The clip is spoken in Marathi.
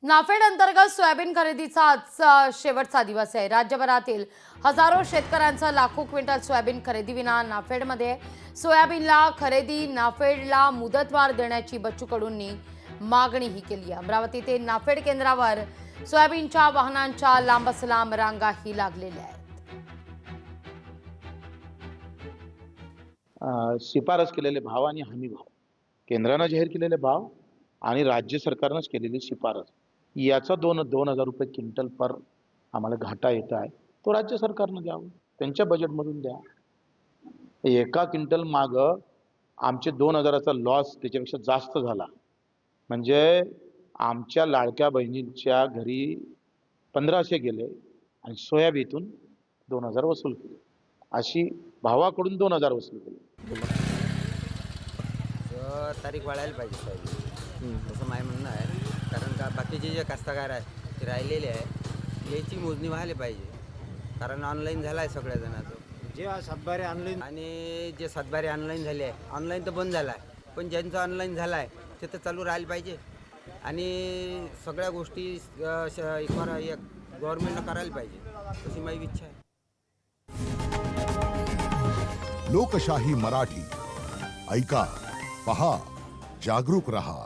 नाफेड अंतर्गत सोयाबीन खरेदीचा आजचा शेवटचा दिवस आहे। राज्यभरातील हजारो शेतकऱ्यांचा लाखो क्विंटल सोयाबीन खरेदीविना नाफेडमध्ये सोयाबीनला खरेदी नाफेडला मुदतवाढ देण्याची बच्चू कडूंनी मागणीही केली आहे। अमरावती ते नाफेड केंद्रावर सोयाबीनच्या वाहनांच्या लांबसलांब रांगाही लागलेल्या आहेत। शिफारस केलेले भाव आणि हमी भाव, केंद्राने जाहीर केलेले भाव आणि राज्य सरकारनेच केलेली शिफारस याचा 2,000 रुपये क्विंटल पर आम्हाला घाटा येत आहे। तो राज्य सरकारने द्यावा, त्यांच्या बजेटमधून द्या। एका क्विंटल माग आमचे 2,000चा लॉस त्याच्यापेक्षा जास्त झाला। म्हणजे आमच्या लाडक्या बहिणींच्या घरी 1500 गेले आणि सोयाबीनतून 2,000 वसूल केले। अशी भावाकडून 2,000 वसूल केले। तारीख वाढायला पाहिजे सोयाबीन, असं माझं म्हणणं आहे। कारण का बाकीचे जे कास्तकार आहे ते राहिलेले आहे, याची मोजणी व्हायला पाहिजे। कारण ऑनलाईन झालं आहे सगळ्या जणांचं, जे सातबारे ऑनलाईन आणि जे सातबारे ऑनलाईन झाले आहे, ऑनलाईन तर बंद झाला आहे, पण ज्यांचं ऑनलाईन झालं आहे ते तर चालू राहायला पाहिजे। आणि सगळ्या गोष्टी गव्हर्नमेंटनं करायला पाहिजे, अशी माझी इच्छा आहे। लोकशाही मराठी ऐका, पहा, जागरूक रहा।